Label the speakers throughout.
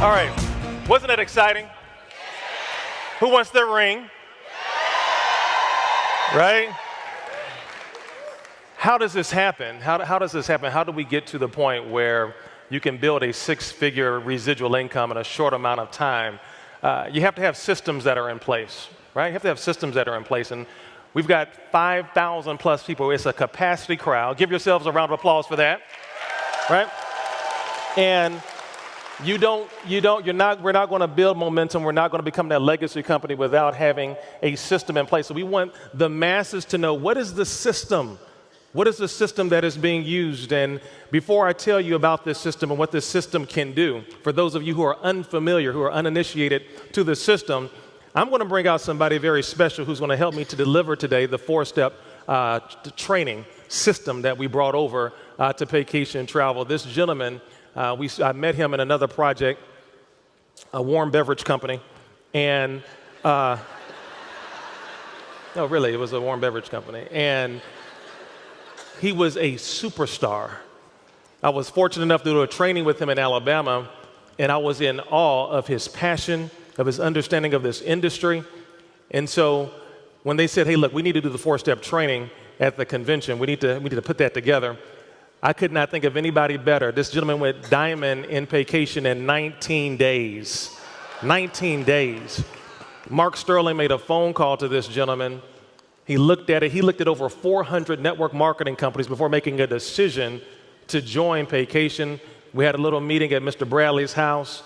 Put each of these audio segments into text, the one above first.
Speaker 1: All right. Wasn't that exciting? Who wants their ring? Right? How does this happen? How does this happen? How do we get to the point where you can build a six-figure residual income in a short amount of time? You have to have systems that are in place, right? You have to have systems that are in place. And we've got 5,000 plus people. It's a capacity crowd. Give yourselves a round of applause for that, right? And we're not going to build momentum. We're not going to become that legacy company without having a system in place. So we want the masses to know, what is the system? What is the system that is being used? And before I tell you about this system and what this system can do, for those of you who are unfamiliar, who are uninitiated to the system, I'm going to bring out somebody very special who's going to help me to deliver today the four-step training system that we brought over to Paycation Travel. This gentleman, I met him in another project, a warm beverage company, and no, really, it was a warm beverage company, and he was a superstar. I was fortunate enough to do a training with him in Alabama, and I was in awe of his passion, of his understanding of this industry. And so when they said, hey, look, we need to do the four-step training at the convention, we need to put that together, I could not think of anybody better. This gentleman went diamond in Paycation in 19 days. 19 days. Mark Sterling made a phone call to this gentleman. He looked at it. He looked at over 400 network marketing companies before making a decision to join Paycation. We had a little meeting at Mr. Bradley's house,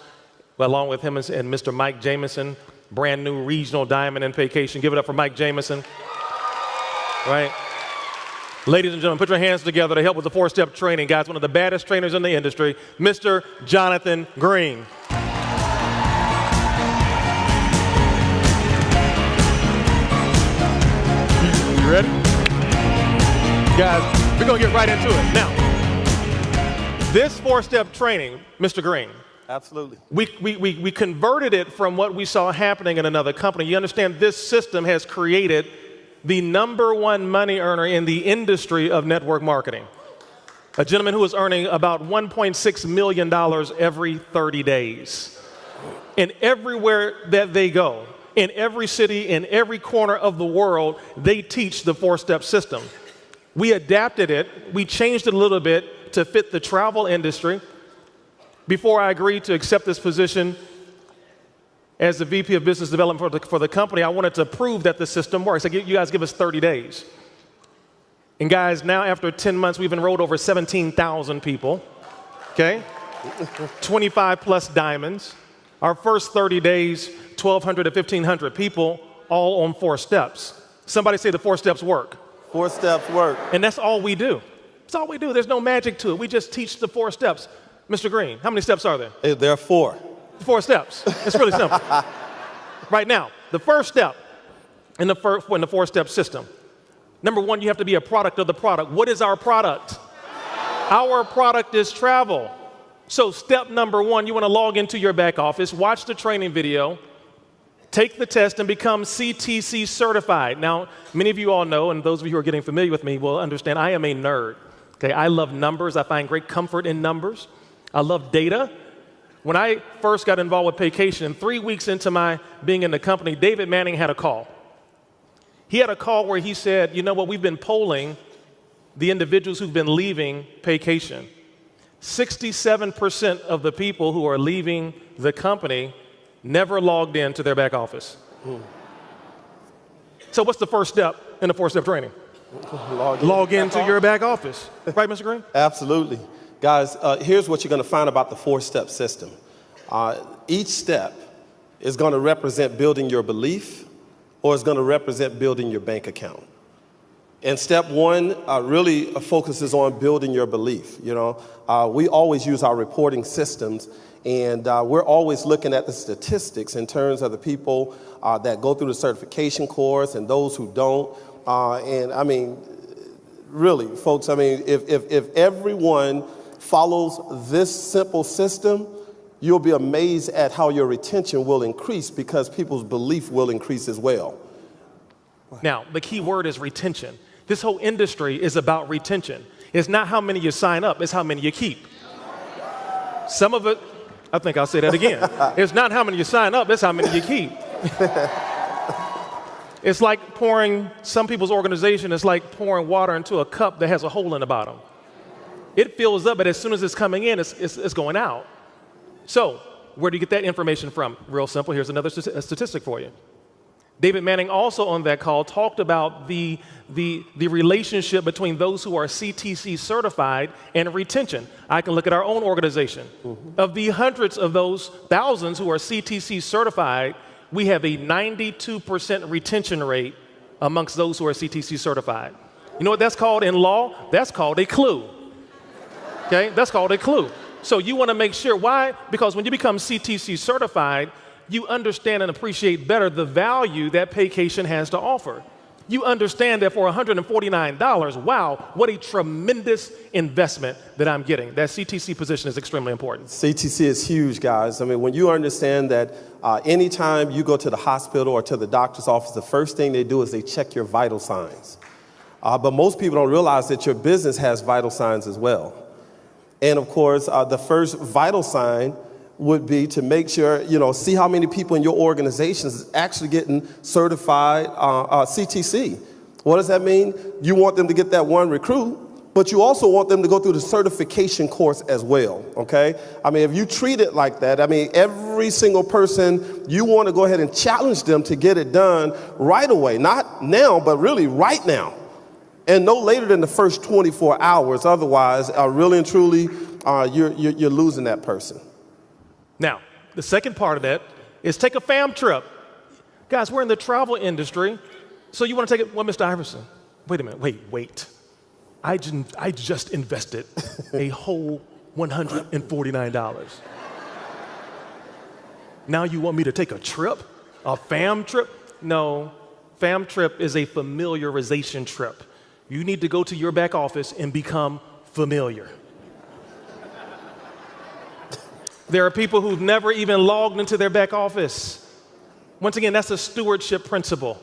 Speaker 1: along with him and Mr. Mike Jameson, brand new regional diamond in Paycation. Give it up for Mike Jameson. Right? Ladies and gentlemen, put your hands together to help with the four-step training. Guys, one of the baddest trainers in the industry, Mr. Jonathan Green. You ready? Guys, we're going to get right into it. Now, this four-step training, Mr. Green.
Speaker 2: Absolutely.
Speaker 1: We converted it from what we saw happening in another company. You understand this system has created the #1 money earner in the industry of network marketing. A gentleman who is earning about $1.6 million every 30 days. And everywhere that they go, in every city, in every corner of the world, they teach the four-step system. We adapted it, we changed it a little bit to fit the travel industry. Before I agreed to accept this position as the VP of Business Development for the company, I wanted to prove that the system works. I said, you guys give us 30 days. And guys, now after 10 months, we've enrolled over 17,000 people, okay? 25 plus diamonds. Our first 30 days, 1,200 to 1,500 people, all on 4 steps. Somebody say the 4 steps work.
Speaker 2: 4 steps work.
Speaker 1: And that's all we do. That's all we do. There's no magic to it. We just teach the 4 steps. Mr. Green, how many steps are there?
Speaker 2: There are 4.
Speaker 1: 4 steps. It's really simple. Right now, the first step in the four-step system. Number 1, you have to be a product of the product. What is our product? Our product is travel. So step number 1, you want to log into your back office, watch the training video, take the test, and become CTC certified. Now, many of you all know, and those of you who are getting familiar with me will understand, I am a nerd. Okay, I love numbers. I find great comfort in numbers. I love data. When I first got involved with Paycation, 3 weeks into my being in the company, David Manning had a call. He had a call where he said, you know what, we've been polling the individuals who've been leaving Paycation. 67% of the people who are leaving the company never logged into their back office. So what's the first step in the 4-step training? Log into your back office. Right, Mr. Green?
Speaker 2: Absolutely. Guys, here's what you're going to find about the 4-step system. Each step is going to represent building your belief, or it's going to represent building your bank account. And step 1 really focuses on building your belief. You know, we always use our reporting systems, and we're always looking at the statistics in terms of the people that go through the certification course and those who don't. And I mean, really, folks, I mean, if everyone follows this simple system, you'll be amazed at how your retention will increase, because people's belief will increase as well.
Speaker 1: Now, the key word is retention. This whole industry is about retention. It's not how many you sign up, it's how many you keep. Some of it I think I'll say that again. It's not how many you sign up, it's how many you keep. It's like pouring, some people's organization is like pouring water into a cup that has a hole in the bottom. It fills up, but as soon as it's coming in, it's going out. So, where do you get that information from? Real simple, here's another statistic for you. David Manning also on that call talked about the relationship between those who are CTC certified and retention. I can look at our own organization. Of the hundreds of those thousands who are CTC certified, we have a 92% retention rate amongst those who are CTC certified. You know what that's called in law? That's called a clue. Okay, that's called a clue. So you want to make sure, why? Because when you become CTC certified, you understand and appreciate better the value that Paycation has to offer. You understand that for $149, wow, what a tremendous investment that I'm getting. That CTC position is extremely important.
Speaker 2: CTC is huge, guys. I mean, when you understand that anytime you go to the hospital or to the doctor's office, the first thing they do is they check your vital signs. But most people don't realize that your business has vital signs as well. And of course, the first vital sign would be to make sure, see how many people in your organization is actually getting certified CTC. What does that mean? You want them to get that one recruit, but you also want them to go through the certification course as well, okay? I mean, if you treat it like that, I mean, every single person, you want to go ahead and challenge them to get it done right away. Not now, but really right now. And no later than the first 24 hours. Otherwise, really and truly, you're losing that person.
Speaker 1: Now, the second part of that is take a fam trip. Guys, we're in the travel industry, so you want to take it, well, Mr. Iverson, wait a minute, wait. I just invested a whole $149. Now you want me to take a trip? A fam trip? No, fam trip is a familiarization trip. You need to go to your back office and become familiar. There are people who've never even logged into their back office. Once again, that's a stewardship principle.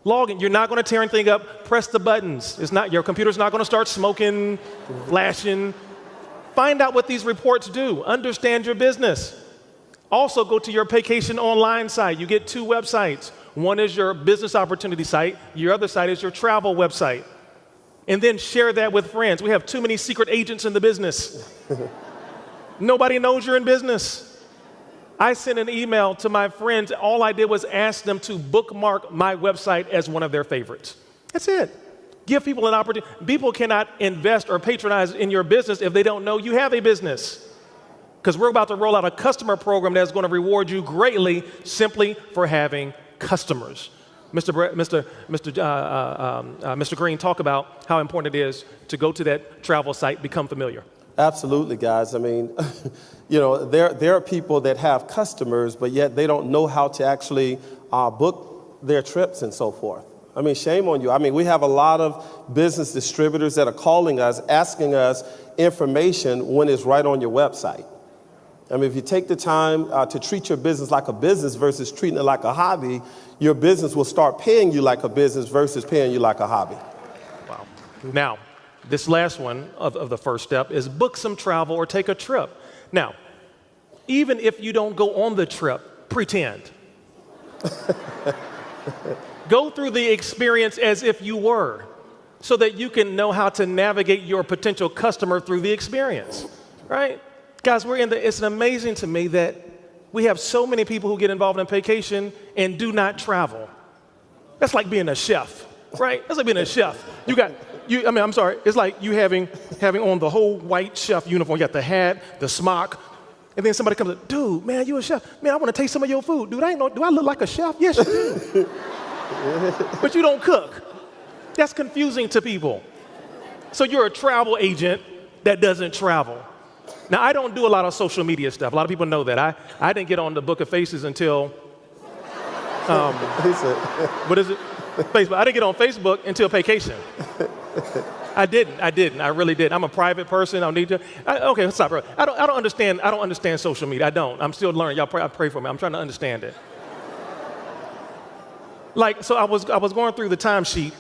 Speaker 1: Log in. You're not going to tear anything up. Press the buttons. Your computer's not going to start smoking, flashing. Find out what these reports do. Understand your business. Also, go to your Paycation online site. You get two websites. One is your business opportunity site. Your other site is your travel website. And then share that with friends. We have too many secret agents in the business. Nobody knows you're in business. I sent an email to my friends. All I did was ask them to bookmark my website as one of their favorites. That's it. Give people an opportunity. People cannot invest or patronize in your business if they don't know you have a business. Because we're about to roll out a customer program that's going to reward you greatly simply for having customers. Mr. Green, talk about how important it is to go to that travel site, become familiar.
Speaker 2: Absolutely, guys. I mean, there are people that have customers, but yet they don't know how to actually book their trips and so forth. I mean, shame on you. I mean, we have a lot of business distributors that are calling us, asking us information when it's right on your website. I mean, if you take the time to treat your business like a business versus treating it like a hobby, your business will start paying you like a business versus paying you like a hobby.
Speaker 1: Wow. Now, this last one of the first step is book some travel or take a trip. Now, even if you don't go on the trip, pretend. Go through the experience as if you were, so that you can know how to navigate your potential customer through the experience, right? Guys, it's amazing to me that we have so many people who get involved in Paycation and do not travel. That's like being a chef, right? That's like being a chef. It's like you having on the whole white chef uniform. You got the hat, the smock, and then somebody comes up, dude, man, you a chef. Man, I want to taste some of your food. Dude, do I look like a chef? Yes, you do. But you don't cook. That's confusing to people. So you're a travel agent that doesn't travel. Now, I don't do a lot of social media stuff. A lot of people know that. I didn't get on the Book of Faces until, what is it? Facebook. I didn't get on Facebook until Paycation. I didn't. I really did. I'm a private person. I don't need to. Okay, let's stop. I don't understand social media. I don't. I'm still learning. Y'all pray for me. I'm trying to understand it. So I was going through the timesheet,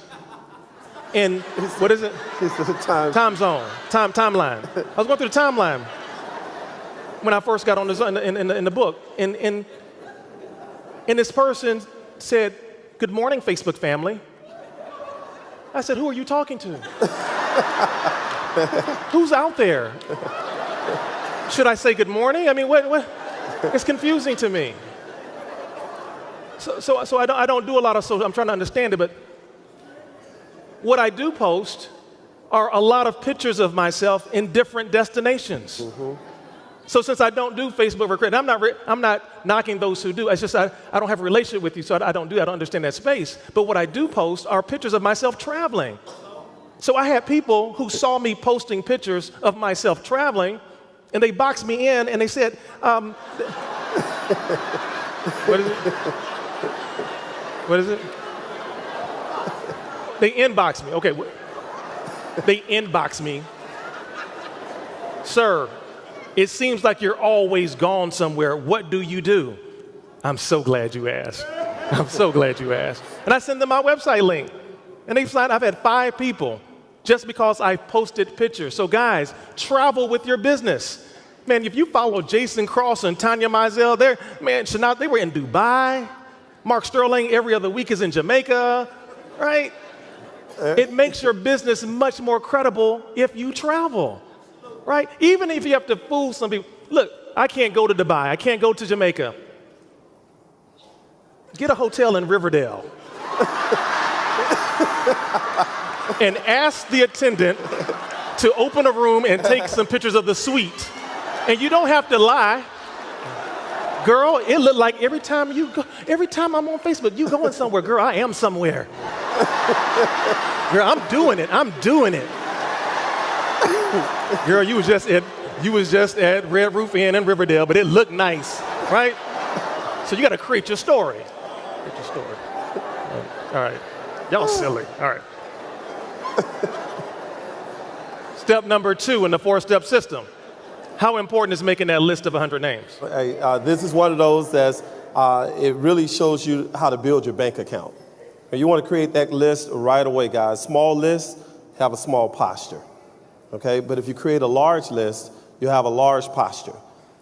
Speaker 1: and what is it? Time zone. Timeline. I was going through the timeline. when I first got on this in the book. And this person said, "Good morning, Facebook family." I said, "Who are you talking to? Who's out there? Should I say good morning? I mean, what? It's confusing to me." So I don't do a lot of social. I'm trying to understand it, but what I do post are a lot of pictures of myself in different destinations. So since I don't do Facebook recruiting, I'm not knocking those who do. It's just I don't have a relationship with you, so I don't understand that space. But what I do post are pictures of myself traveling. So I had people who saw me posting pictures of myself traveling, and they boxed me in, and they said, "What is it? What is it?" They inboxed me. Okay, they inboxed me. "Sir, it seems like you're always gone somewhere. What do you do?" I'm so glad you asked. I'm so glad you asked. And I send them my website link. And I've had 5 people just because I posted pictures. So guys, travel with your business. Man, if you follow Jason Cross and Tanya Mizell, they were in Dubai. Mark Sterling every other week is in Jamaica, right? It makes your business much more credible if you travel, right? Even if you have to fool some people. Look, I can't go to Dubai. I can't go to Jamaica. Get a hotel in Riverdale and ask the attendant to open a room and take some pictures of the suite. And you don't have to lie. Girl, it looked like every time I'm on Facebook, you going somewhere. Girl, I am somewhere. Girl, I'm doing it. Girl, you was just at Red Roof Inn in Riverdale, but it looked nice, right? So you got to create your story. Create your story. All right. Y'all silly. All right. Step number 2 in the 4-step system. How important is making that list of 100 names?
Speaker 2: Hey, this is one of those that it really shows you how to build your bank account. And you want to create that list right away, guys. Small lists have a small posture, okay? But if you create a large list, you have a large posture.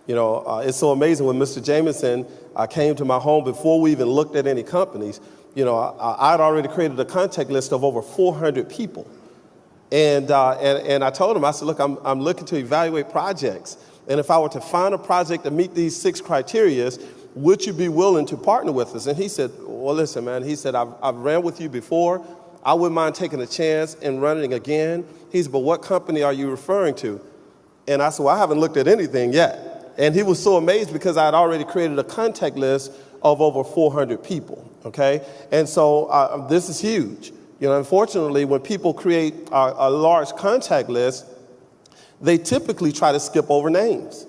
Speaker 2: You know, it's so amazing when Mr. Jameson came to my home before we even looked at any companies. You know, I'd already created a contact list of over 400 people. And I told him, I said, look, I'm looking to evaluate projects. And if I were to find a project that meet these 6 criteria, would you be willing to partner with us? And he said, well, listen, man, he said, I've ran with you before. I wouldn't mind taking a chance and running again. He said, but what company are you referring to? And I said, well, I haven't looked at anything yet. And he was so amazed because I had already created a contact list of over 400 people, okay? And so this is huge. You know, unfortunately, when people create a large contact list, they typically try to skip over names.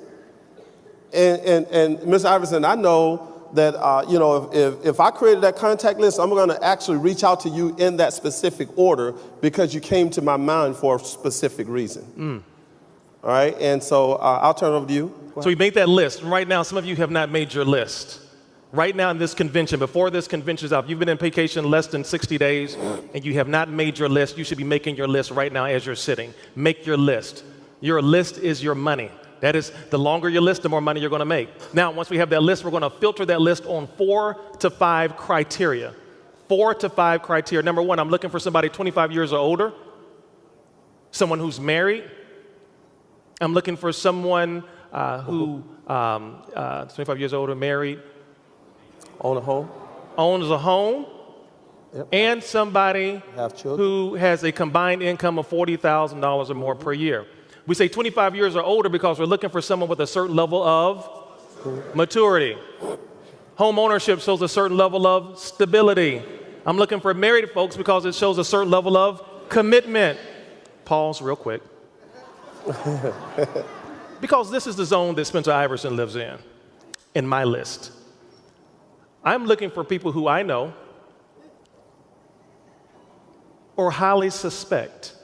Speaker 2: And Ms. Iverson, I know that, you know, if I created that contact list, I'm going to actually reach out to you in that specific order because you came to my mind for a specific reason. All right, and so I'll turn it over to you.
Speaker 1: So we made that list. Right now, some of you have not made your list. Right now in this convention, before this convention is out, you've been in Paycation less than 60 days, and you have not made your list. You should be making your list right now as you're sitting. Make your list. Your list is your money. That is, the longer your list, the more money you're going to make. Now, once we have that list, we're going to filter that list on 4 to 5 criteria. 4 to 5 criteria. Number 1, I'm looking for somebody 25 years or older, someone who's married. I'm looking for someone who 25 years older, married, owns a home, yep. And somebody who has a combined income of $40,000 or more per year. We say 25 years or older because we're looking for someone with a certain level of maturity. Home ownership shows a certain level of stability. I'm looking for married folks because it shows a certain level of commitment. Pause real quick. Because this is the zone that Spencer Iverson lives in my list. I'm looking for people who I know or highly suspect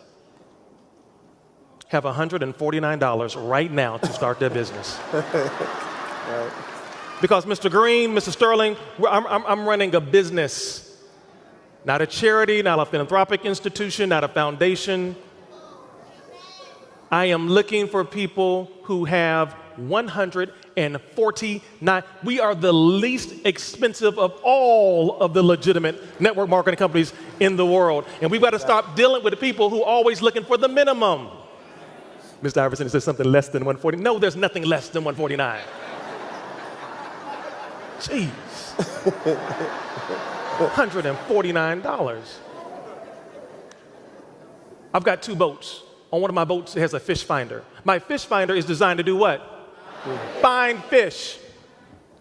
Speaker 1: have $149 right now to start their business. Right. Because Mr. Green, Mr. Sterling, I'm running a business, not a charity, not a philanthropic institution, not a foundation. I am looking for people who have $149. We are the least expensive of all of the legitimate network marketing companies in the world. And we've got to stop dealing with the people who are always looking for the minimum. Mr. Iverson, is there something less than 140? No, there's nothing less than 149. Jeez. $149. I've got 2 boats. On one of my boats, it has a fish finder. My fish finder is designed to do what? Find fish.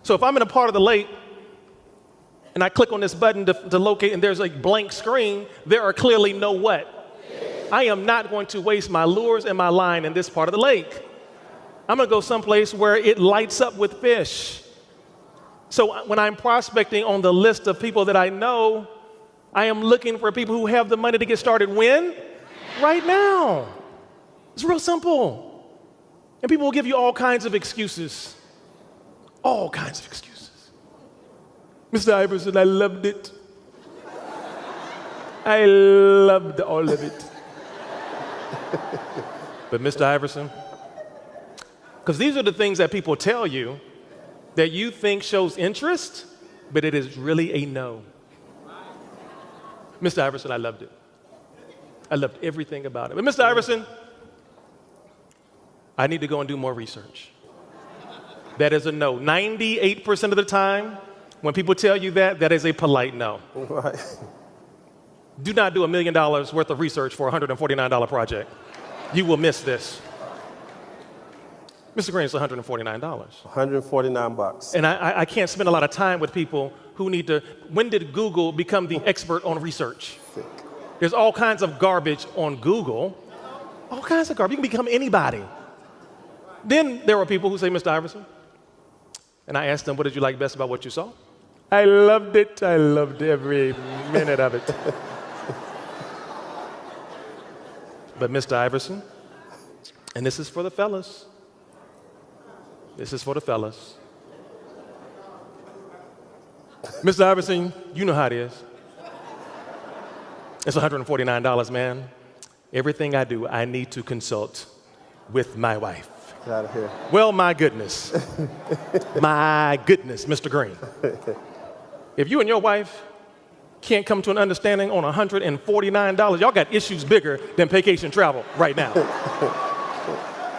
Speaker 1: So if I'm in a part of the lake and I click on this button to locate and there's a blank screen, there are clearly no what? I am not going to waste my lures and my line in this part of the lake. I'm going to go someplace where it lights up with fish. So when I'm prospecting on the list of people that I know, I am looking for people who have the money to get started when? Right now. It's real simple. And people will give you all kinds of excuses. All kinds of excuses. Mr. Iverson, I loved it. I loved all of it. But Mr. Iverson, because these are the things that people tell you that you think shows interest, but it is really a no. Mr. Iverson, I loved it. I loved everything about it. But Mr. Iverson, I need to go and do more research. That is a no. 98% of the time, when people tell you that, that is a polite no.
Speaker 2: Right.
Speaker 1: Do not do $1 million worth of research for a $149 project. You will miss this. Mr. Green, it's $149.
Speaker 2: $149.
Speaker 1: And I can't spend a lot of time with people who need to, when did Google become the expert on research? There's all kinds of garbage on Google. All kinds of garbage. You can become anybody. Then there are people who say, Mr. Iverson, and I asked them, what did you like best about what you saw? I loved it. I loved every minute of it. But Mr. Iverson, and this is for the fellas. This is for the fellas. Mr. Iverson, you know how it is. It's $149, man. Everything I do, I need to consult with my wife.
Speaker 2: Get out of here.
Speaker 1: Well, my goodness. My goodness, Mr. Green. If you and your wife can't come to an understanding on $149, y'all got issues bigger than Paycation travel right now.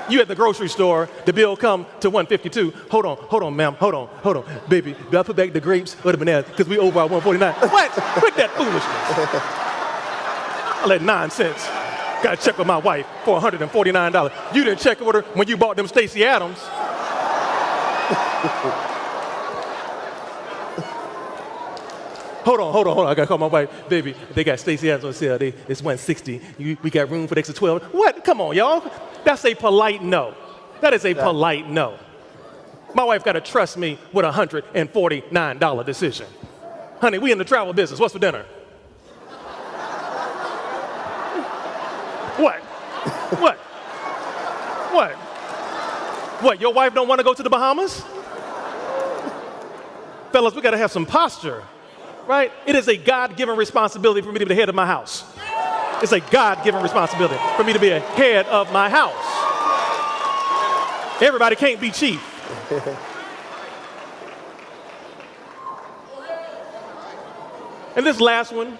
Speaker 1: You at the grocery store, the bill come to $152. Hold on, ma'am, hold on. Baby, do I put back the grapes or the bananas? Because we over our $149. What? Quit that foolishness. All that nonsense. Got to check with my wife for $149. You didn't check with her when you bought them Stacey Adams. Hold on. I got to call my wife. Baby, they got Stacey Adams on sale. It's $160. We got room for the extra 12. What? Come on, y'all. That's a polite no. That is a polite no. My wife got to trust me with a $149 decision. Honey, we in the travel business. What's for dinner? What? Your wife don't want to go to the Bahamas? Fellas, we got to have some posture, right? It is a God-given responsibility for me to be the head of my house. It's a God-given responsibility for me to be a head of my house. Everybody can't be chief. And this last one,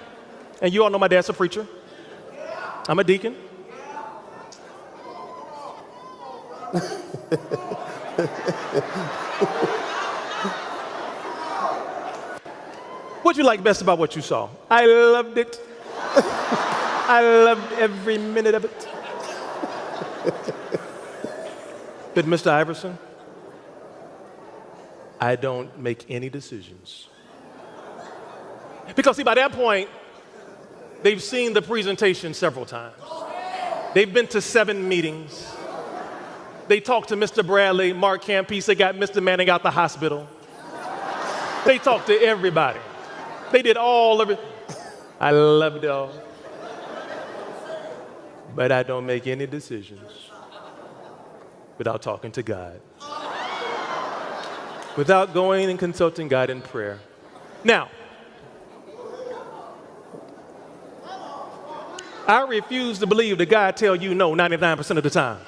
Speaker 1: and you all know my dad's a preacher. I'm a deacon. What'd you like best about what you saw? I loved it. I loved every minute of it. But Mr. Iverson, I don't make any decisions. Because see, by that point, they've seen the presentation several times. They've been to 7 meetings. They talked to Mr. Bradley, Mark Campese. They got Mr. Manning out the hospital. They talked to everybody. They did all of it. I loved it all. But I don't make any decisions without talking to God, without going and consulting God in prayer. Now, I refuse to believe that God tells you no 99% of the time.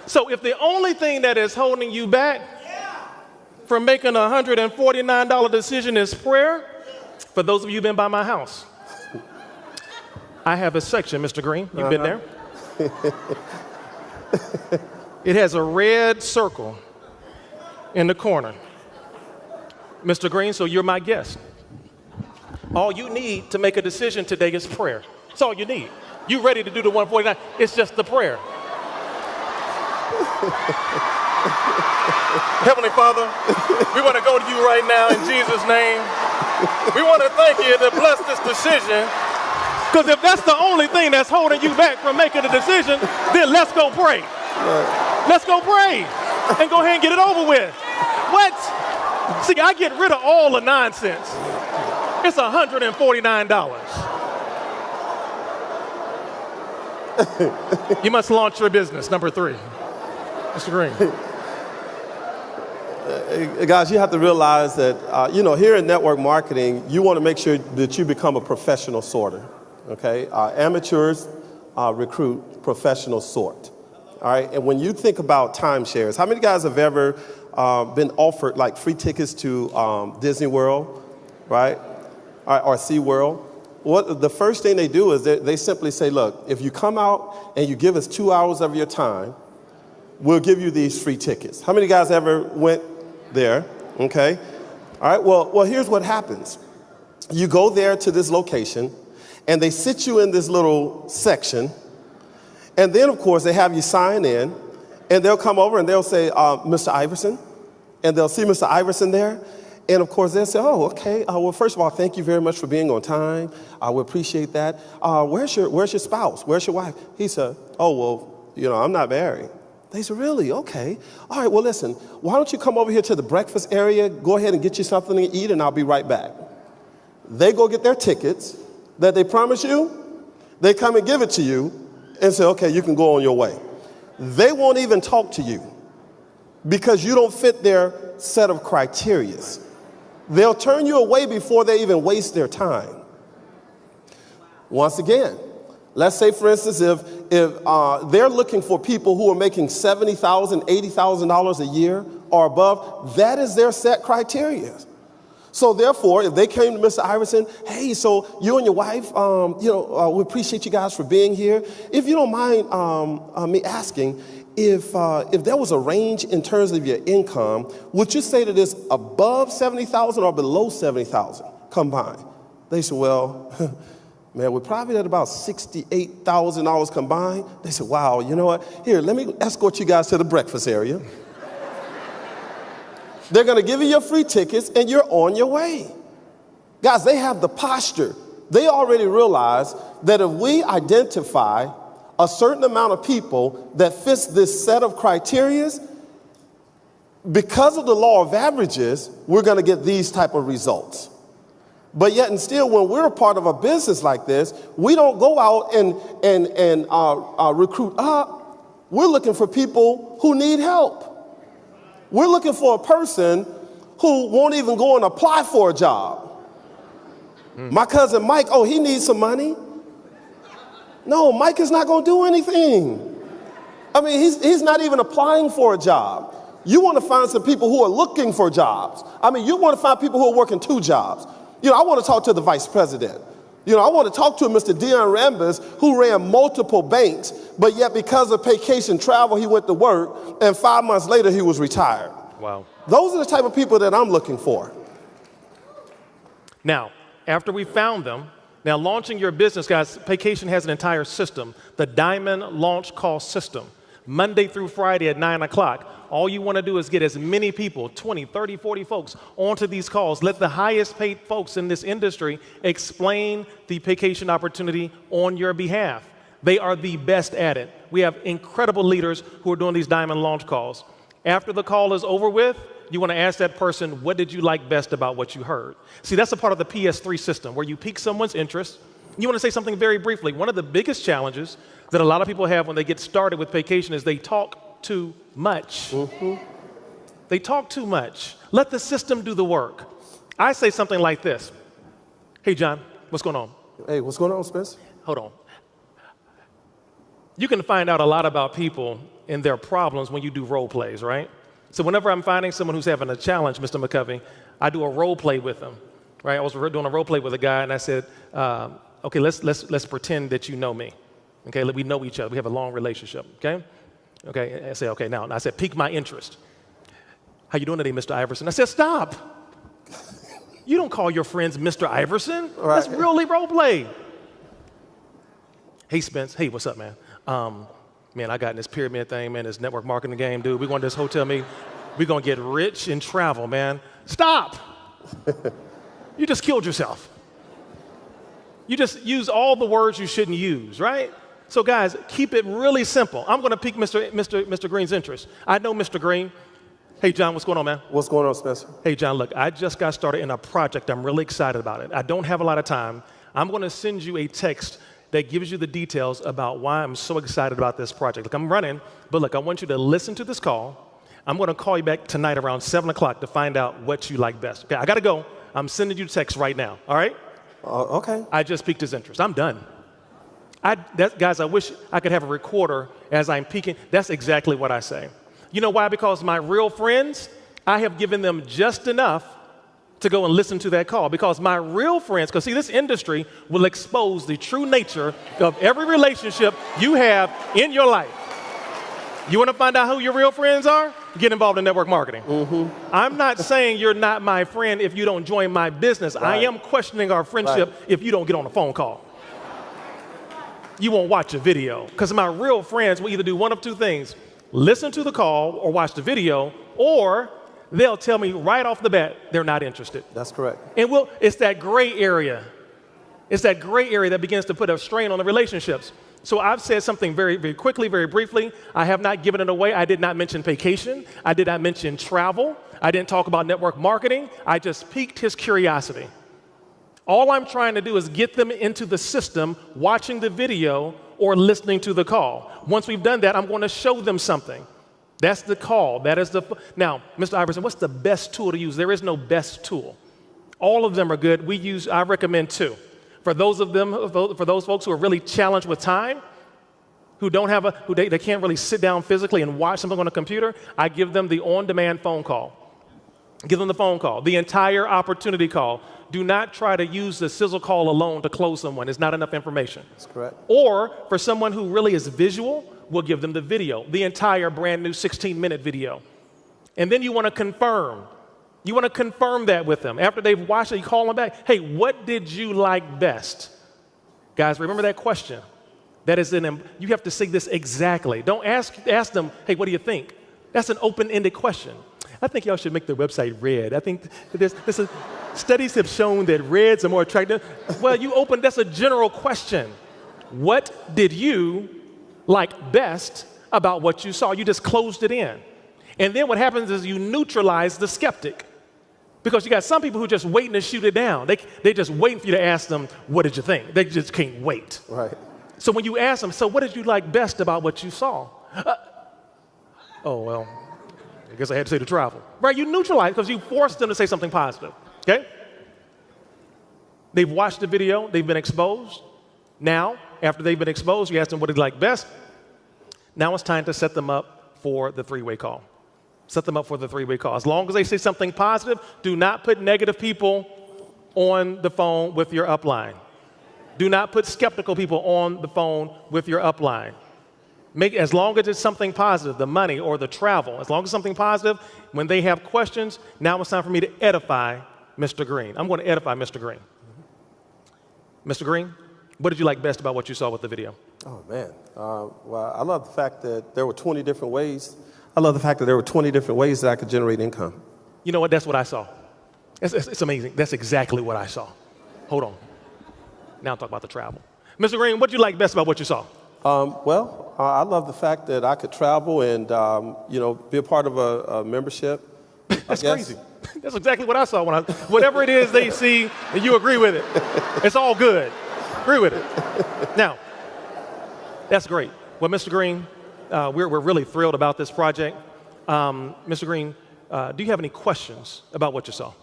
Speaker 1: So if the only thing that is holding you back from making a $149 decision is prayer, for those of you who've been by my house, I have a section, Mr. Green. You've been there. It has a red circle in the corner. Mr. Green, so you're my guest. All you need to make a decision today is prayer. That's all you need. You ready to do the 149? It's just the prayer. Heavenly Father, we want to go to you right now in Jesus' name. We want to thank you to bless this decision, because if that's the only thing that's holding you back from making a decision, then let's go pray. Right. Let's go pray and go ahead and get it over with. What? See, I get rid of all the nonsense. It's $149. You must launch your business, number 3. Mr. Green.
Speaker 2: Guys, you have to realize that, here in network marketing, you want to make sure that you become a professional sorter, okay? Amateurs recruit, professionals sort, all right? And when you think about timeshares, how many guys have ever been offered like free tickets to Disney World, right? Or SeaWorld? What the first thing they do is they simply say, look, if you come out and you give us 2 hours of your time, we'll give you these free tickets. How many guys ever went there? Okay. All right. Well, here's what happens. You go there to this location, and they sit you in this little section, and then, of course, they have you sign in, and they'll come over and they'll say, Mr. Iverson, and they'll see Mr. Iverson there. And of course, they'll say, oh, okay. Well, first of all, thank you very much for being on time. We appreciate that. Where's your spouse? Where's your wife? He said, oh, well, I'm not married. They said, really? Okay. All right, well, listen, why don't you come over here to the breakfast area, go ahead and get you something to eat, and I'll be right back. They go get their tickets that they promised you. They come and give it to you and say, okay, you can go on your way. They won't even talk to you because you don't fit their set of criteria. They'll turn you away before they even waste their time. Once again, let's say, for instance, if they're looking for people who are making $70,000, $80,000 a year or above, that is their set criteria. So therefore, if they came to Mr. Iverson, hey, so you and your wife, we appreciate you guys for being here. If you don't mind me asking, if there was a range in terms of your income, would you say that it's above $70,000 or below $70,000 combined? They said, well, man, we're probably at about $68,000 combined. They said, wow, you know what? Here, let me escort you guys to the breakfast area. They're going to give you your free tickets, and you're on your way. Guys, they have the posture. They already realize that if we identify a certain amount of people that fits this set of criteria, because of the law of averages, we're going to get these type of results. But yet and still, when we're a part of a business like this, we don't go out and recruit up. We're looking for people who need help. We're looking for a person who won't even go and apply for a job. My cousin Mike, he needs some money. No, Mike is not going to do anything. I mean, he's not even applying for a job. You want to find some people who are looking for jobs. I mean, you want to find people who are working 2 jobs. I want to talk to the vice president. I want to talk to Mr. Dion Rambis, who ran multiple banks, but yet because of Paycation travel, he went to work, and 5 months later, he was retired.
Speaker 1: Wow.
Speaker 2: Those are the type of people that I'm looking for.
Speaker 1: Now, after we found them, now launching your business, guys, Paycation has an entire system, the Diamond Launch Call System. Monday through Friday at 9 o'clock. All you want to do is get as many people, 20, 30, 40 folks, onto these calls. Let the highest paid folks in this industry explain the Paycation opportunity on your behalf. They are the best at it. We have incredible leaders who are doing these Diamond Launch Calls. After the call is over with, you want to ask that person, what did you like best about what you heard? See, that's a part of the PS3 system where you pique someone's interest. You want to say something very briefly. One of the biggest challenges that a lot of people have when they get started with Paycation is they talk too much. Mm-hmm. They talk too much. Let the system do the work. I say something like this. Hey, John, what's going on?
Speaker 2: Hey, what's going on, Spence?
Speaker 1: Hold on. You can find out a lot about people in their problems when you do role plays, right? So whenever I'm finding someone who's having a challenge, Mr. McCovey, I do a role play with them, right? I was doing a role play with a guy, and I said, okay, let's pretend that you know me. Okay, we know each other. We have a long relationship, okay? Okay, I say, okay, now, and I said, pique my interest. How you doing today, Mr. Iverson? I said, stop. You don't call your friends Mr. Iverson. Right. That's really role play. Hey, Spence. Hey, what's up, man? Man, I got in this pyramid thing, man, this network marketing game, dude. We're going to this hotel meeting. We're going to get rich and travel, man. Stop. You just killed yourself. You just use all the words you shouldn't use, right? So, guys, keep it really simple. I'm going to pique Mr. Green's interest. I know Mr. Green. Hey, John, what's going on, man?
Speaker 2: What's going on, Spencer?
Speaker 1: Hey, John, look, I just got started in a project. I'm really excited about it. I don't have a lot of time. I'm going to send you a text that gives you the details about why I'm so excited about this project. Look, I'm running, but look, I want you to listen to this call. I'm going to call you back tonight around 7 o'clock to find out what you like best. Okay, I got to go. I'm sending you a text right now, all right?
Speaker 2: Okay.
Speaker 1: I just piqued his interest. I'm done. Guys, I wish I could have a recorder as I'm peeking. That's exactly what I say. You know why? Because my real friends, I have given them just enough to go and listen to that call. Because my real friends, because see, this industry will expose the true nature of every relationship you have in your life. You want to find out who your real friends are? Get involved in network marketing. Mm-hmm. I'm not saying you're not my friend if you don't join my business. Right. I am questioning our friendship if you don't get on a phone call. You won't watch a video. Because my real friends will either do one of two things. Listen to the call or watch the video, or they'll tell me right off the bat they're not interested.
Speaker 2: That's correct.
Speaker 1: And it's that gray area. It's that gray area that begins to put a strain on the relationships. So I've said something very, very quickly, very briefly. I have not given it away. I did not mention Paycation. I did not mention travel. I didn't talk about network marketing. I just piqued his curiosity. All I'm trying to do is get them into the system, watching the video or listening to the call. Once we've done that, I'm going to show them something. That's the call. That is Now, Mr. Iverson, what's the best tool to use? There is no best tool. All of them are good. I recommend two. For those folks who are really challenged with time, who they can't really sit down physically and watch something on a computer, I give them the on-demand phone call. Give them the phone call, the entire opportunity call. Do not try to use the sizzle call alone to close someone. It's not enough information. That's correct. Or for someone who really is visual, we'll give them the video, the entire brand new 16-minute video. And then you want to confirm. You want to confirm that with them. After they've watched it, you call them back. Hey, what did you like best? Guys, remember that question. That is you have to say this exactly. Don't ask them, hey, what do you think? That's an open-ended question. I think y'all should make their website red. I think studies have shown that reds are more attractive. Well, that's a general question. What did you like best about what you saw? You just closed it in. And then what happens is you neutralize the skeptic. Because you got some people who are just waiting to shoot it down. They're just waiting for you to ask them, what did you think? They just can't wait.
Speaker 2: Right.
Speaker 1: So when you ask them, so what did you like best about what you saw? Oh, well, I guess I had to say the travel. Right, you neutralize because you forced them to say something positive, okay? They've watched the video, they've been exposed. Now, after they've been exposed, you ask them what they like best. Now it's time to set them up for the three-way call. Set them up for the three-way call. As long as they say something positive, do not put negative people on the phone with your upline. Do not put skeptical people on the phone with your upline. As long as it's something positive, the money or the travel, as long as it's something positive, when they have questions, now it's time for me to edify Mr. Green. I'm going to edify Mr. Green. Mr. Green, what did you like best about what you saw with the video?
Speaker 2: Oh, man. Well, I love the fact that there were 20 different ways. I love the fact that there were 20 different ways that I could generate income.
Speaker 1: You know what? That's what I saw. It's amazing. That's exactly what I saw. Hold on. Now I'll talk about the travel. Mr. Green, what did you like best about what you saw?
Speaker 2: I love the fact that I could travel and, be a part of a membership.
Speaker 1: That's crazy. That's exactly what I saw. Whatever it is they see and you agree with it, it's all good. Agree with it. Now, that's great. Well, Mr. Green, we're really thrilled about this project. Mr. Green, do you have any questions about what you saw?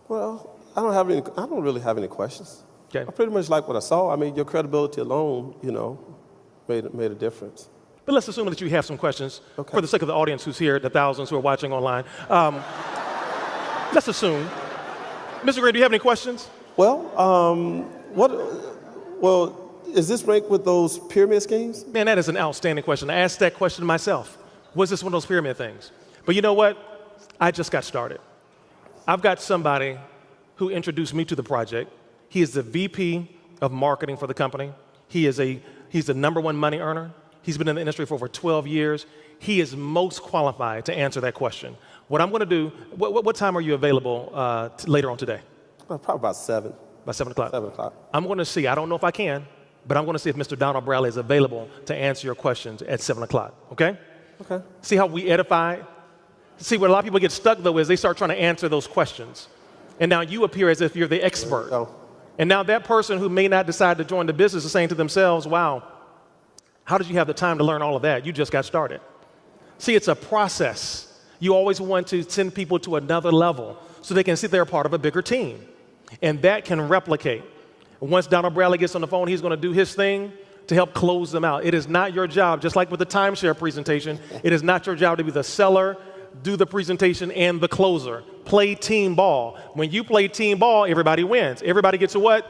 Speaker 2: Well, I don't really have any questions.
Speaker 1: Okay.
Speaker 2: I pretty much like what I saw. I mean, your credibility alone, made a difference.
Speaker 1: But but let's assume that you have some questions
Speaker 2: Okay.
Speaker 1: for the sake of the audience who's here, the thousands who are watching online. Let's assume. Mr. Green, do you have any questions?
Speaker 2: Well, is this ranked with those pyramid schemes?
Speaker 1: Man, that is an outstanding question. I asked that question myself. Was this one of those pyramid things? But you know what? I just got started. I've got somebody who introduced me to the project. He is the VP of marketing for the company. He's the #1 money earner. He's been in the industry for over 12 years. He is most qualified to answer that question. What I'm going to do, what time are you available later on today?
Speaker 2: Probably about 7.
Speaker 1: By 7 o'clock?
Speaker 2: 7 o'clock.
Speaker 1: I'm going to see, I don't know if I can, but I'm going to see if Mr. Donald Bradley is available to answer your questions at 7 o'clock, okay?
Speaker 2: Okay.
Speaker 1: See how we edify? See, where a lot of people get stuck, though, is they start trying to answer those questions. And now you appear as if you're the expert. And now that person who may not decide to join the business is saying to themselves, wow, how did you have the time to learn all of that? You just got started. See, it's a process. You always want to send people to another level so they can see they're part of a bigger team. And that can replicate. Once Donald Bradley gets on the phone, he's going to do his thing to help close them out. It is not your job, just like with the timeshare presentation, it is not your job to be the seller, do the presentation, and the closer. Play team ball. When you play team ball, everybody wins. Everybody gets a what?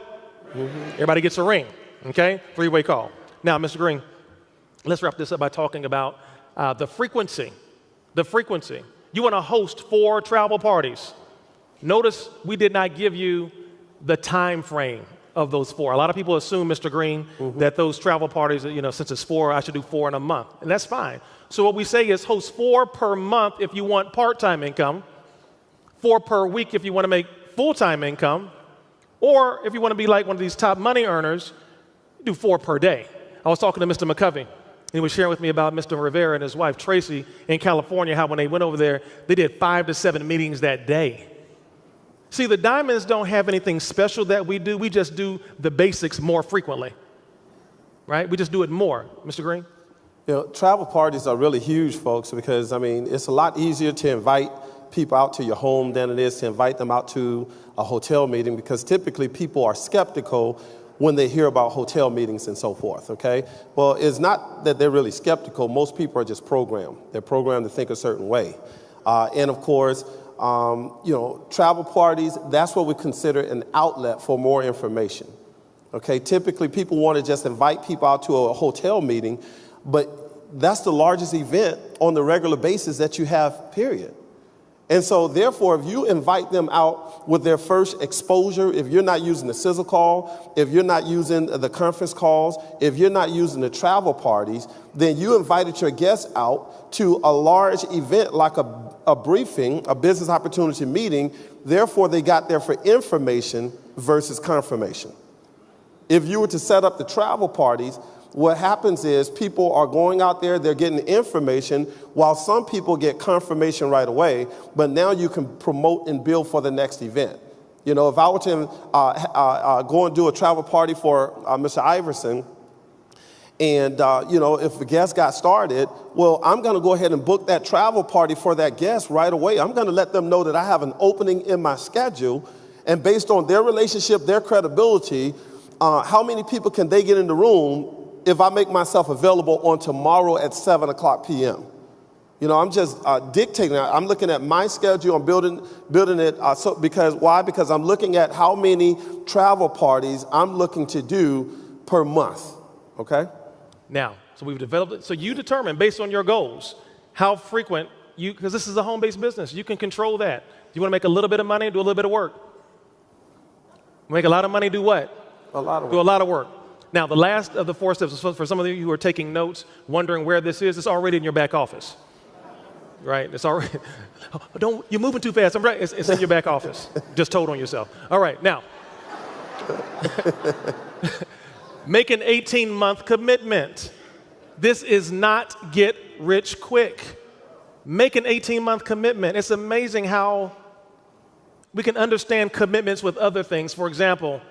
Speaker 1: Everybody gets a ring, okay? Three-way call. Now, Mr. Green, let's wrap this up by talking about the frequency. The frequency. You want to host 4 travel parties. Notice we did not give you the time frame of those 4. A lot of people assume, Mr. Green, that those travel parties, since it's 4, I should do 4 in a month. And that's fine. So what we say is host 4 per month if you want part-time income, 4 per week if you want to make full-time income, or if you want to be like one of these top money earners, do 4 per day. I was talking to Mr. McCovey. He was sharing with me about Mr. Rivera and his wife, Tracy, in California, how when they went over there, they did 5 to 7 meetings that day. See, the diamonds don't have anything special that we do. We just do the basics more frequently, right? We just do it more. Mr. Green?
Speaker 2: Travel parties are really huge, folks, because, it's a lot easier to invite people out to your home than it is to invite them out to a hotel meeting, because typically people are skeptical when they hear about hotel meetings and so forth, okay? Well, it's not that they're really skeptical. Most people are just programmed. They're programmed to think a certain way. And of course, travel parties, that's what we consider an outlet for more information. Okay, typically people want to just invite people out to a hotel meeting, but that's the largest event on the regular basis that you have, period. And so therefore, if you invite them out with their first exposure, if you're not using the sizzle call, if you're not using the conference calls, if you're not using the travel parties, then you invited your guests out to a large event like a briefing, a business opportunity meeting. Therefore, they got there for information versus confirmation. If you were to set up the travel parties, what happens is people are going out there, they're getting information, while some people get confirmation right away, but now you can promote and build for the next event. If I were to go and do a travel party for Mr. Iverson, and, if the guest got started, well, I'm going to go ahead and book that travel party for that guest right away. I'm going to let them know that I have an opening in my schedule, and based on their relationship, their credibility, how many people can they get in the room if I make myself available on tomorrow at 7 o'clock p.m.? I'm just dictating. I'm looking at my schedule. I'm building it. Because I'm looking at how many travel parties I'm looking to do per month, okay?
Speaker 1: Now, so we've developed it. So you determine, based on your goals, how frequent because this is a home-based business. You can control that. You want to make a little bit of money, do a little bit of work. Make a lot of money, do what?
Speaker 2: A lot of work.
Speaker 1: Do a lot of work. Now, the last of the 4 steps, for some of you who are taking notes, wondering where this is, it's already in your back office. Right? It's already, you're moving too fast. I'm right. It's in your back office. Just told on yourself. All right, now. Make an 18-month commitment. This is not get rich quick. Make an 18-month commitment. It's amazing how we can understand commitments with other things. For example,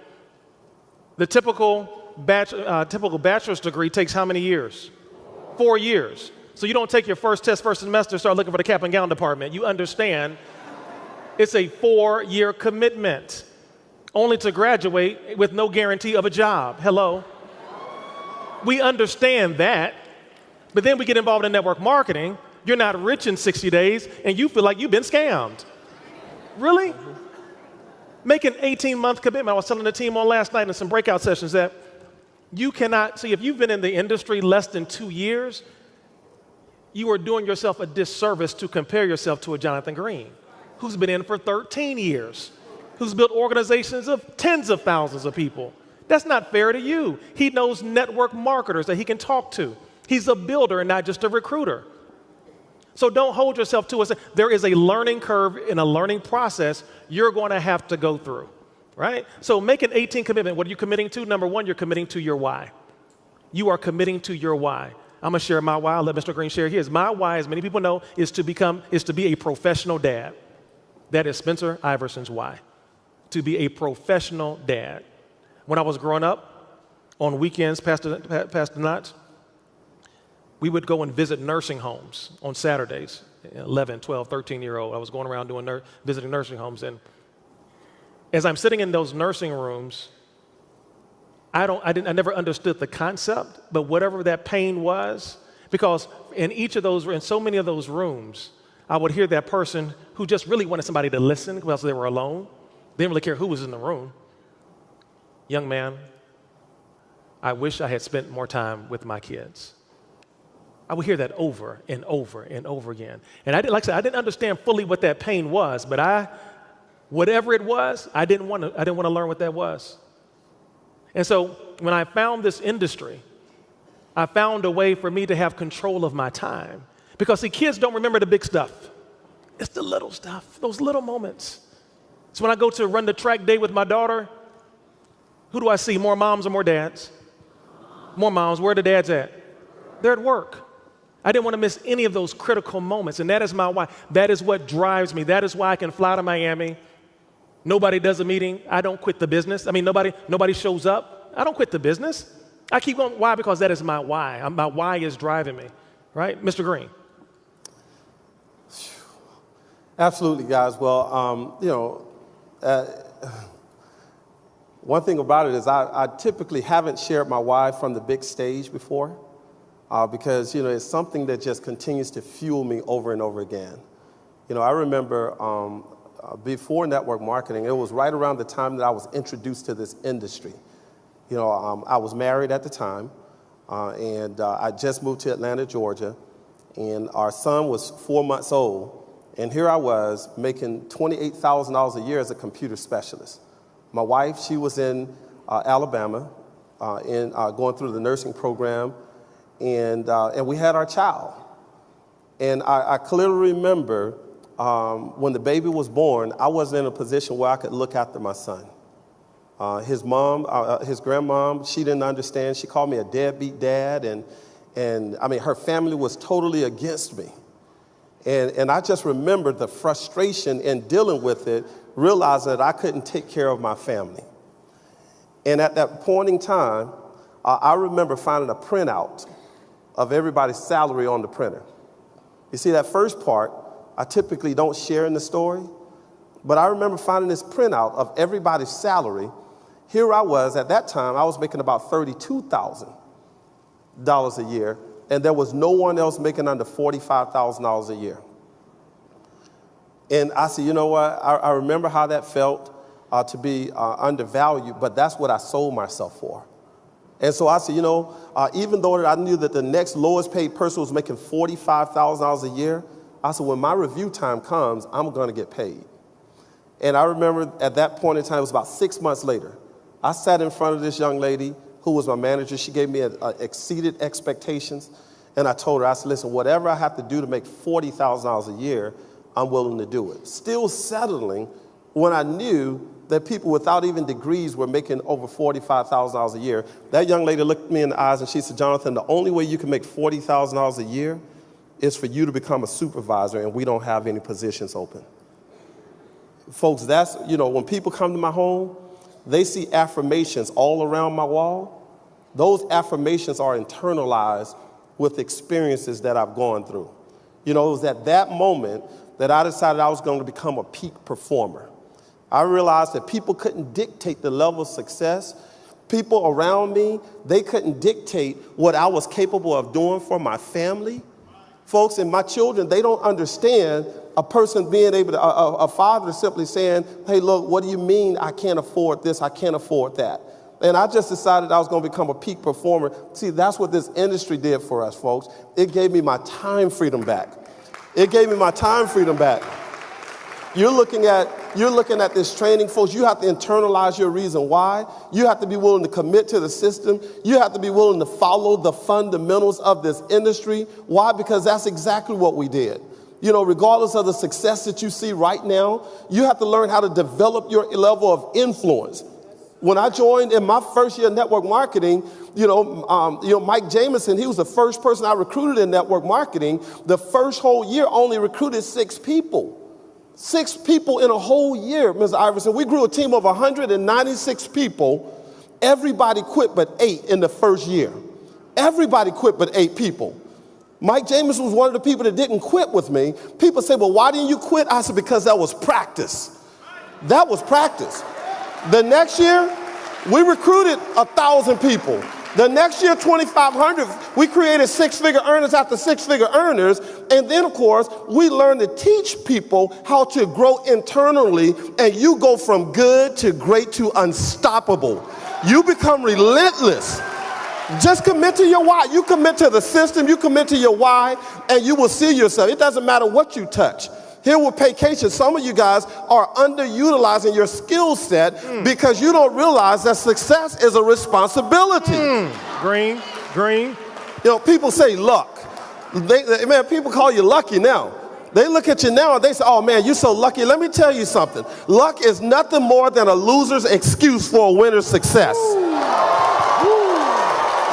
Speaker 1: the typical bachelor's degree takes how many years? 4 years. So you don't take your first test first semester, start looking for the cap and gown department. You understand it's a 4-year commitment, only to graduate with no guarantee of a job. Hello? We understand that. But then we get involved in network marketing. You're not rich in 60 days, and you feel like you've been scammed. Really? Make an 18-month commitment. I was telling the team on last night in some breakout sessions that you cannot, see, if you've been in the industry less than 2 years, you are doing yourself a disservice to compare yourself to a Jonathan Green, who's been in for 13 years, who's built organizations of tens of thousands of people. That's not fair to you. He knows network marketers that he can talk to. He's a builder and not just a recruiter. So don't hold yourself to it. There is a learning curve and a learning process you're going to have to go through, right? So make an 18 commitment. What are you committing to? Number one, you're committing to your why. You are committing to your why. I'm going to share my why. I'll let Mr. Green share his. My why, as many people know, is to be a professional dad. That is Spencer Iverson's why. To be a professional dad. When I was growing up, on weekends, Pastor Knotts, we would go and visit nursing homes on Saturdays, 11, 12, 13-year-old. I was going around visiting nursing homes. And as I'm sitting in those nursing rooms, I never understood the concept, but whatever that pain was, because in so many of those rooms, I would hear that person who just really wanted somebody to listen because they were alone. They didn't really care who was in the room. Young man, I wish I had spent more time with my kids. I would hear that over and over and over again. And I didn't understand fully what that pain was, but whatever it was, I didn't want to learn what that was. And so when I found this industry, I found a way for me to have control of my time. Because see, kids don't remember the big stuff. It's the little stuff, those little moments. So when I go to run the track day with my daughter, who do I see? More moms or more dads? More moms. Where are the dads at? They're at work. I didn't want to miss any of those critical moments, and that is my why. That is what drives me. That is why I can fly to Miami. Nobody does a meeting. I don't quit the business. I mean, nobody shows up. I don't quit the business. I keep going. Why? Because that is my why. My why is driving me, right? Mr. Green.
Speaker 2: Absolutely, guys. Well, one thing about it is I typically haven't shared my why from the big stage before. Because, it's something that just continues to fuel me over and over again. I remember before network marketing, it was right around the time that I was introduced to this industry. I was married at the time, and I just moved to Atlanta, Georgia, and our son was 4 months old, and here I was making $28,000 a year as a computer specialist. My wife, she was in Alabama, going through the nursing program, and we had our child. And I clearly remember when the baby was born, I wasn't in a position where I could look after my son. His mom, his grandmom, she didn't understand. She called me a deadbeat dad, and I mean, her family was totally against me. And I just remember the frustration in dealing with it, realizing that I couldn't take care of my family. And at that point in time, I remember finding a printout of everybody's salary on the printer. You see, that first part, I typically don't share in the story, but I remember finding this printout of everybody's salary. Here I was, at that time, I was making about $32,000 a year, and there was no one else making under $45,000 a year. And I said, you know what, I remember how that felt to be undervalued, but that's what I sold myself for. And so I said, even though I knew that the next lowest paid person was making $45,000 a year, I said, when my review time comes, I'm going to get paid. And I remember at that point in time, it was about 6 months later, I sat in front of this young lady who was my manager. She gave me exceeded expectations. And I told her, I said, listen, whatever I have to do to make $40,000 a year, I'm willing to do it. Still settling when I knew that people without even degrees were making over $45,000 a year. That young lady looked me in the eyes and she said, Jonathan, the only way you can make $40,000 a year is for you to become a supervisor, and we don't have any positions open. Folks, that's, when people come to my home, they see affirmations all around my wall. Those affirmations are internalized with experiences that I've gone through. It was at that moment that I decided I was going to become a peak performer. I realized that people couldn't dictate the level of success. people around me, they couldn't dictate what I was capable of doing for my family. Folks, and my children, they don't understand a person being able to, a father simply saying, hey, look, what do you mean I can't afford this, I can't afford that? And I just decided I was going to become a peak performer. See, that's what this industry did for us, folks. It gave me my time freedom back. It gave me my time freedom back. You're looking at this training, folks. You have to internalize your reason why. You have to be willing to commit to the system. You have to be willing to follow the fundamentals of this industry. Why? Because that's exactly what we did. You know, regardless of the success that you see right now, you have to learn how to develop your level of influence. When I joined in my first year of network marketing, Mike Jameson, he was the first person I recruited in network marketing. The first whole year only recruited 6 people. 6 people in a whole year, Ms. Iverson. We grew a team of 196 people. Everybody quit but 8 in the first year. Everybody quit but 8 people. Mike Jameson was one of the people that didn't quit with me. People say, well, why didn't you quit? I said, because that was practice. That was practice. The next year, we recruited 1,000 people. The next year, 2,500, we created 6-figure earners after 6-figure earners. And then, of course, we learned to teach people how to grow internally. And you go from good to great to unstoppable. You become relentless. Just commit to your why. You commit to the system, you commit to your why, and you will see yourself. It doesn't matter what you touch. Here with Paycation, some of you guys are underutilizing your skill set because you don't realize that success is a responsibility.
Speaker 1: Green.
Speaker 2: You know, people say luck. Man, people call you lucky now. They look at you now and they say, oh man, you're so lucky. Let me tell you something. Luck is nothing more than a loser's excuse for a winner's success.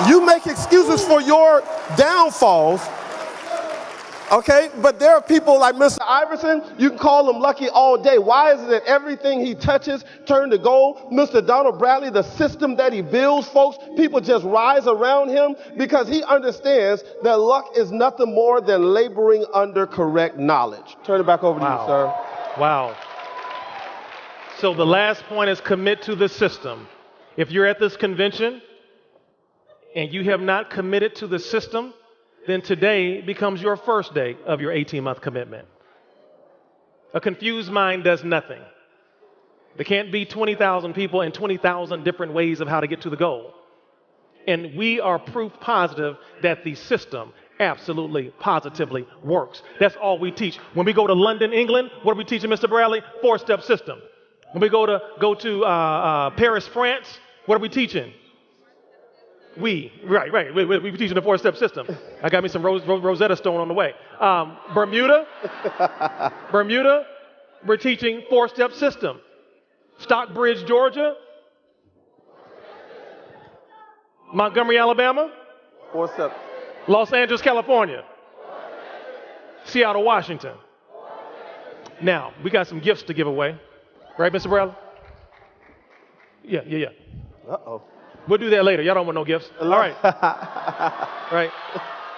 Speaker 2: You make excuses for your downfalls. Okay, but there are people like Mr. Iverson, you can call him lucky all day. Why is it that everything he touches turns to gold? Mr. Donald Bradley, the system that he builds, folks, people just rise around him because he understands that luck is nothing more than laboring under correct knowledge. Turn it back over to you, sir.
Speaker 1: Wow. So the last point is commit to the system. If you're at this convention and you have not committed to the system, then today becomes your first day of your 18-month commitment. A confused mind does nothing. There can't be 20,000 people and 20,000 different ways of how to get to the goal. And we are proof positive that the system absolutely, positively works. That's all we teach. When we go to London, England, what are we teaching, Mr. Bradley? 4-step system. When we go to Paris, France, what are we teaching? We teaching the 4-step system. I got me some Rosetta Stone on the way. Bermuda, we're teaching 4-step system. Stockbridge, Georgia. Montgomery, Alabama.
Speaker 2: 4-step.
Speaker 1: Los Angeles, California. Seattle, Washington. Now, we got some gifts to give away. Right, Mr. Bradley? Yeah.
Speaker 2: Uh-oh.
Speaker 1: We'll do that later. Y'all don't want no gifts. All right. Right.